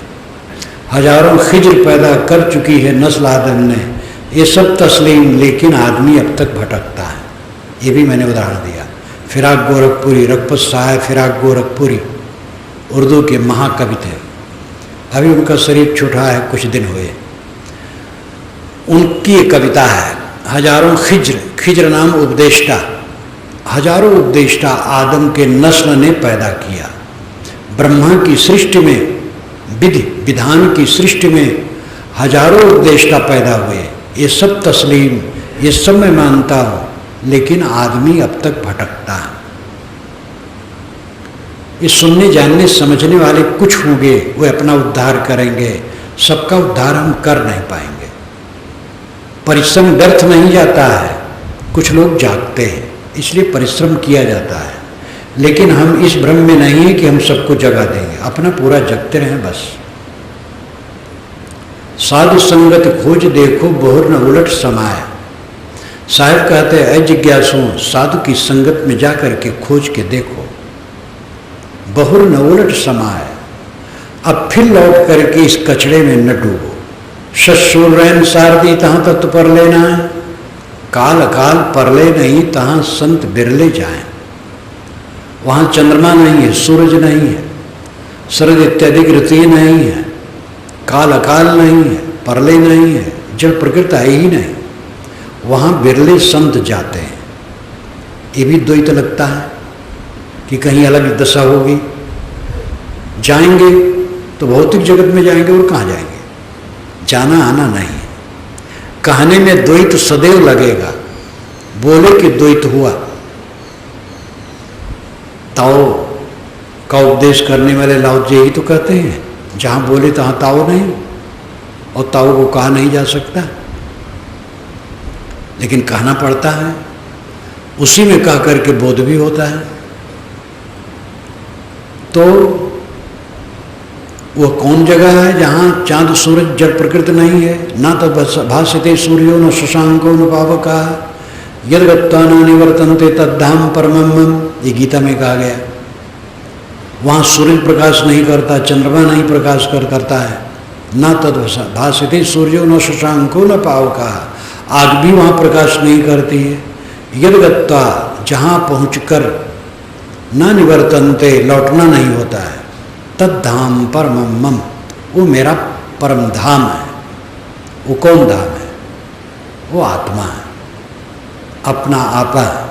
हजारों खिज्र पैदा कर चुकी है नस्ल आदम ने, ये सब तस्लीम, लेकिन आदमी अब तक भटकता है। ये भी मैंने उदाहरण दिया। फिराक गोरखपुरी, रघुपत साहब फिराक गोरखपुरी उर्दू के महाकवि थे। अभी उनका शरीर छूटा है, कुछ दिन हुए। उनकी एक कविता है, हजारों खिज्र, खिज्र नाम उपदेष्टा, हजारों उपदेष्टा आदम के नस्ल ने पैदा किया। ब्रह्मा की सृष्टि में विधि विधान की सृष्टि में हजारों उपदेष्टा पैदा हुए, ये सब तस्लीम, ये सब मैं मानता हूँ, लेकिन आदमी अब तक भटकता है। ये सुनने जानने समझने वाले कुछ होंगे, वे अपना उद्धार करेंगे, सबका उद्धार हम कर नहीं पाएंगे। परिश्रम व्यर्थ नहीं जाता है, कुछ लोग जागते हैं इसलिए परिश्रम किया जाता है, लेकिन हम इस भ्रम में नहीं है कि हम सबको जगा देंगे, अपना पूरा जगते रहें बस। साधु संगत खोज देखो बहुर न उलट समाया। साहब कहते हैं अजिज्ञासु साधु की संगत में जा कर के खोज के देखो, बहुर न उलट समाया। अब फिर लौट करके इस कचड़े में न डूबो। शशूल रैन सारदी तहाँ तत्व पर लेना है, काल अकाल परले नहीं तहाँ संत बिरले जाएं। वहाँ चंद्रमा नहीं है, सूरज नहीं है, शरद इत्यादि ऋतु नहीं है, काल अकाल नहीं है, परले नहीं है, जड़ प्रकृति है ही नहीं। वहाँ बिरले संत जाते हैं। ये भी द्वैत लगता है कि कहीं अलग दशा होगी। जाएंगे तो भौतिक जगत में जाएंगे, और कहाँ जाएंगे, जाना आना नहीं है। कहने में द्वैत सदैव लगेगा, बोले कि द्वैत हुआ। ताओ का उपदेश करने वाले लाओ जी ही तो कहते हैं, जहाँ बोले तहाँ ताओ नहीं, और ताओ को कहा नहीं जा सकता, लेकिन कहना पड़ता है। उसी में कह करके बोध भी होता है। तो वह कौन जगह है जहाँ चांद सूरज जड़ प्रकृति नहीं है। ना तो भास्यते सूर्यो न शशांको न पावका यद गत्वा न निवर्तन्ते तद्धाम परमम, ये गीता में कहा गया। वहाँ सूर्य प्रकाश नहीं करता, चंद्रमा नहीं प्रकाश करता है। ना तद भास्यते सूर्यो न शशांको न पावका, आग भी वहाँ प्रकाश नहीं करती है। यद गत्वा, जहाँ पहुँचकर न निवर्तन्ते, लौटना नहीं होता है, तद्धाम परमम, वो मेरा परम धाम है। वो कौन धाम है? वो आत्मा है, अपना आपा है।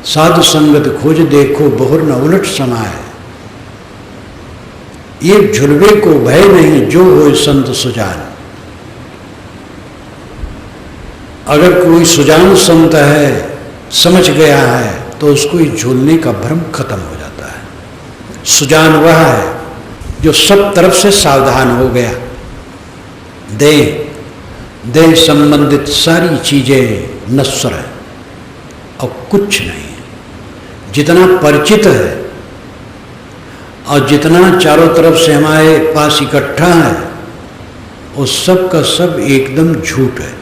साधु संगत खोज देखो बहुर न उलट समाए। ये झुलवे को भय नहीं जो होए संत सुजान। अगर कोई सुजान संत है, समझ गया है, तो उसको इस झूलने का भ्रम खत्म हो जाता है। सुजान वह है जो सब तरफ से सावधान हो गया। देह संबंधित सारी चीजें नश्वर है और कुछ नहीं है। जितना परिचित है और जितना चारों तरफ से हमारे पास इकट्ठा है, वो सब का सब एकदम झूठ है।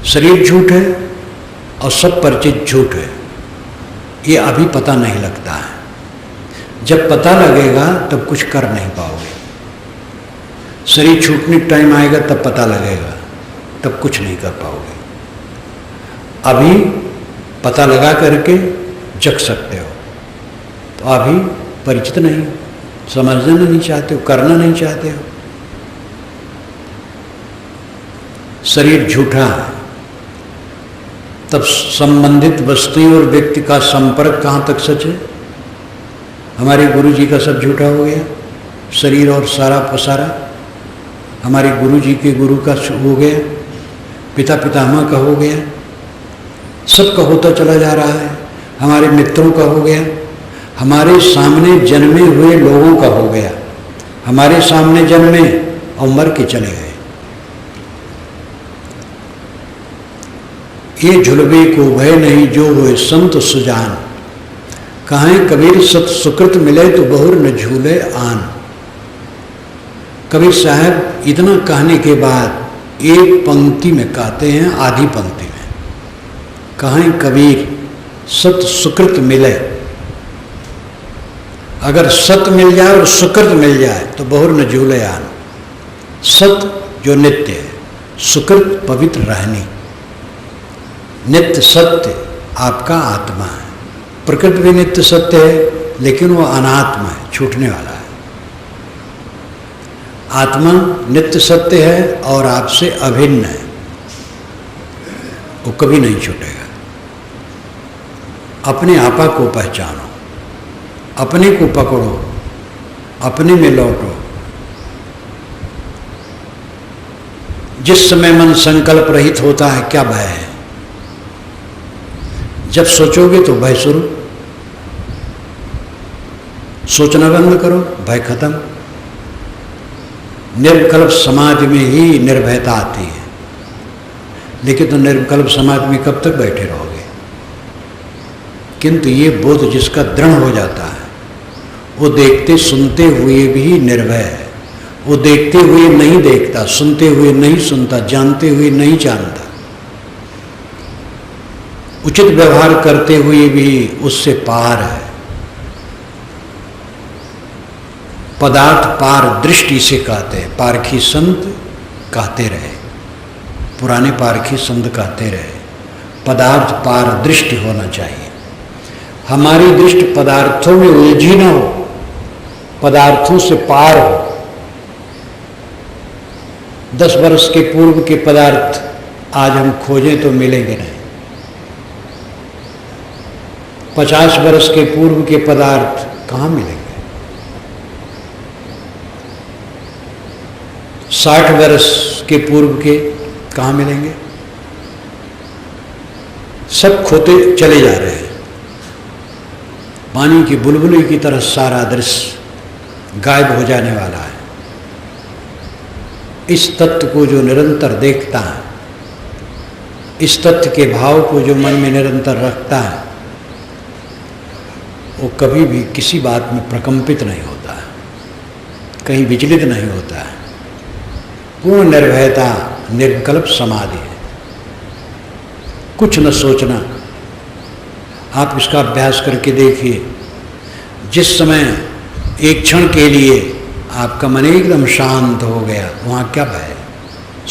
शरीर झूठ है और सब परिचित झूठ है। ये अभी पता नहीं लगता है। जब पता लगेगा तब कुछ कर नहीं पाओगे। शरीर छूटने टाइम आएगा तब पता लगेगा, तब कुछ नहीं कर पाओगे। अभी पता लगा करके जग सकते हो, तो अभी परिचित नहीं, समझना नहीं चाहते हो, करना नहीं चाहते हो। शरीर झूठा है, तब संबंधित वस्तुओं और व्यक्ति का संपर्क कहाँ तक सच है? हमारे गुरु जी का सब झूठा हो गया, शरीर और सारा पसारा। हमारे गुरु जी के गुरु का हो गया, पिता पितामह का हो गया, सबका होता चला जा रहा है। हमारे मित्रों का हो गया, हमारे सामने जन्मे हुए लोगों का हो गया, हमारे सामने जन्मे और मर के चले गए। ये झुलवे को भय नहीं जो हुए संत सुजान। कहें कबीर सत सुकृत मिले तो बहुर न झूले आन। कबीर साहब इतना कहने के बाद एक पंक्ति में कहते हैं, आधी पंक्ति में कहें कबीर सत सुकृत मिले। अगर सत मिल जाए और सुकृत मिल जाए तो बहुर न झूले आन। सत जो नित्य है, सुकृत पवित्र रहनी। नित्य सत्य आपका आत्मा है। प्रकृति भी नित्य सत्य है, लेकिन वो अनात्मा है, छूटने वाला है। आत्मा नित्य सत्य है और आपसे अभिन्न है, वो कभी नहीं छूटेगा। अपने आपा को पहचानो, अपने को पकड़ो, अपने में लौटो। जिस समय मन संकल्प रहित होता है क्या भय है? जब सोचोगे तो भय शुरू। सोचना बंद करो, भय खत्म। निर्विकल्प समाधि में ही निर्भयता आती है। लेकिन तो निर्विकल्प समाधि में कब तक बैठे रहोगे? किंतु ये बोध जिसका दृढ़ हो जाता है, वो देखते सुनते हुए भी निर्भय है। वो देखते हुए नहीं देखता, सुनते हुए नहीं सुनता, जानते हुए नहीं जानता, उचित व्यवहार करते हुए भी उससे पार है। पदार्थ पार दृष्टि से कहते हैं। पारखी संत कहते रहे, पुराने पारखी संत कहते रहे, पदार्थ पार दृष्टि होना चाहिए। हमारी दृष्टि पदार्थों में उलझी न हो, पदार्थों से पार हो। 10 वर्ष के पूर्व के पदार्थ आज हम खोजें तो मिलेंगे नहीं। 50 वर्ष के पूर्व के पदार्थ कहाँ मिलेंगे? 60 वर्ष के पूर्व के कहाँ मिलेंगे? सब खोते चले जा रहे हैं। पानी की बुलबुली की तरह सारा दृश्य गायब हो जाने वाला है। इस तत्व को जो निरंतर देखता है, इस तत्व के भाव को जो मन में निरंतर रखता है, वो कभी भी किसी बात में प्रकंपित नहीं होता है, कहीं विचलित नहीं होता है। पूर्ण निर्भयता निर्विकल्प समाधि है। कुछ न सोचना। आप इसका अभ्यास करके देखिए। जिस समय एक क्षण के लिए आपका मन एकदम शांत हो गया, वहाँ क्या भय?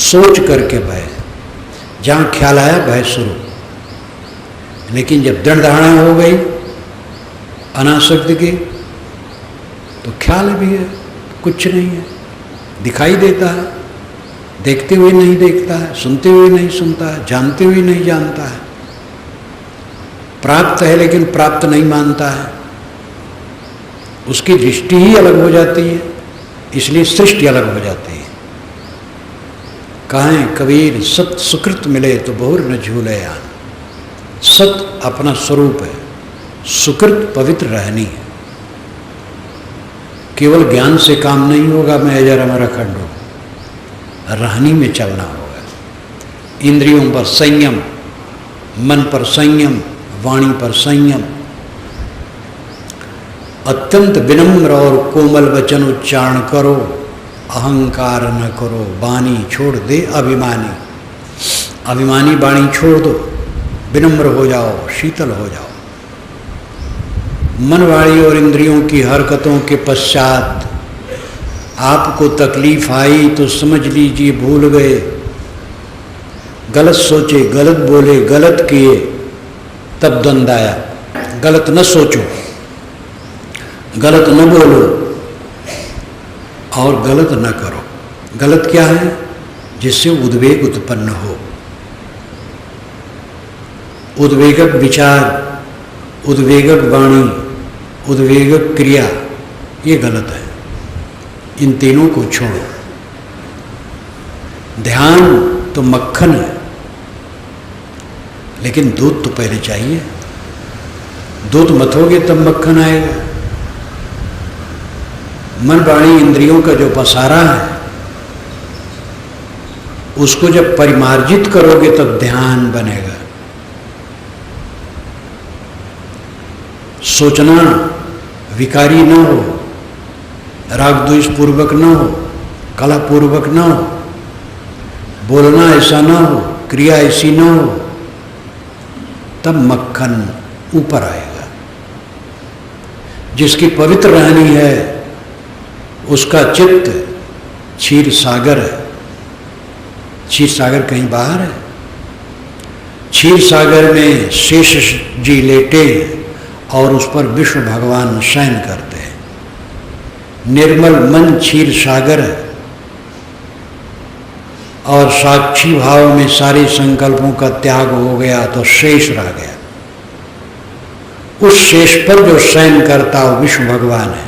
सोच करके भय। जहाँ ख्याल आया भय शुरू। लेकिन जब दृढ़ धारणा हो गई अनासक्ति की, तो ख्याल भी है, कुछ नहीं है, दिखाई देता है, देखते हुए नहीं देखता है, सुनते हुए नहीं सुनता है, जानते हुए नहीं जानता है, प्राप्त है लेकिन प्राप्त नहीं मानता है। उसकी दृष्टि ही अलग हो जाती है, इसलिए सृष्टि अलग हो जाती है। कहें कबीर सत सुकृत मिले तो बहुर न झूले आन। सत अपना स्वरूप है, सुकृत पवित्र रहनी है। केवल ज्ञान से काम नहीं होगा, मैं अजर अमर अखंड हूं, रहनी में चलना होगा। इंद्रियों पर संयम, मन पर संयम, वाणी पर संयम, अत्यंत विनम्र और कोमल वचन उच्चारण करो, अहंकार न करो, वाणी छोड़ दे अभिमानी, अभिमानी वाणी छोड़ दो, विनम्र हो जाओ, शीतल हो जाओ। मन, वाणी और इंद्रियों की हरकतों के पश्चात आपको तकलीफ आई तो समझ लीजिए भूल गए, गलत सोचे, गलत बोले, गलत किए, तब द्वंद आया। गलत न सोचो, गलत न बोलो और गलत न करो। गलत क्या है? जिससे उद्वेग उत्पन्न हो, उद्वेगक विचार, उद्वेगक वाणी, उद्वेगक क्रिया, ये गलत है। इन तीनों को छोड़ो। ध्यान तो मक्खन है, लेकिन दूध तो पहले चाहिए। दूध मथोगे तब मक्खन आएगा। मन, वाणी, इंद्रियों का जो पसारा है, उसको जब परिमार्जित करोगे तब ध्यान बनेगा। सोचना विकारी न हो, राग द्वेष पूर्वक न हो, कला पूर्वक न हो, बोलना ऐसा न हो, क्रिया ऐसी न हो, तब मक्खन ऊपर आएगा। जिसकी पवित्र रहनी है उसका चित्त क्षीर सागर है। क्षीर सागर कहीं बाहर है। क्षीर सागर में शेष जी लेटे और उस पर विष्णु भगवान शयन करते हैं। निर्मल मन क्षीर सागर है और साक्षी भाव में सारे संकल्पों का त्याग हो गया तो शेष रह गया। उस शेष पर जो शयन करता वो विष्णु भगवान है।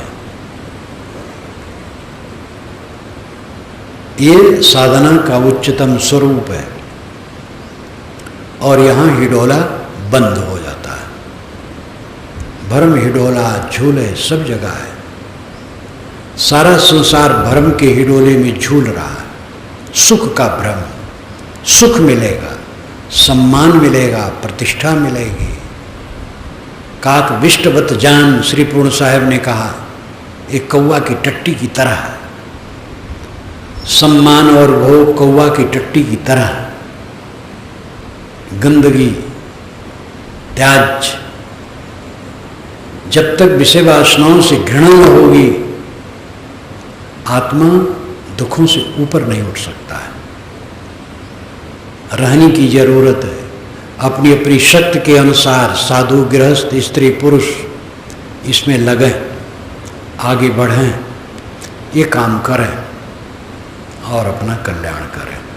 ये साधना का उच्चतम स्वरूप है। और यहाँ हिडोला बंद हो जाता है। भ्रम हिडोला झूले सब जगह है। सारा संसार भ्रम के हिडोले में झूल रहा है। सुख का भ्रम, सुख मिलेगा, सम्मान मिलेगा, प्रतिष्ठा मिलेगी। काक विष्टवत जान, श्री पूर्ण साहब ने कहा, एक कौवा की टट्टी की तरह है। सम्मान और भोग कौवा की टट्टी की तरह, गंदगी, त्याज। जब तक विषय वासनाओं से घृणा न होगी, आत्मा दुखों से ऊपर नहीं उठ सकता है। रहने की जरूरत है। अपनी अपनी शक्ति के अनुसार साधु, गृहस्थ, स्त्री, पुरुष इसमें लगें, आगे बढ़ें, ये काम करें और अपना कल्याण करें।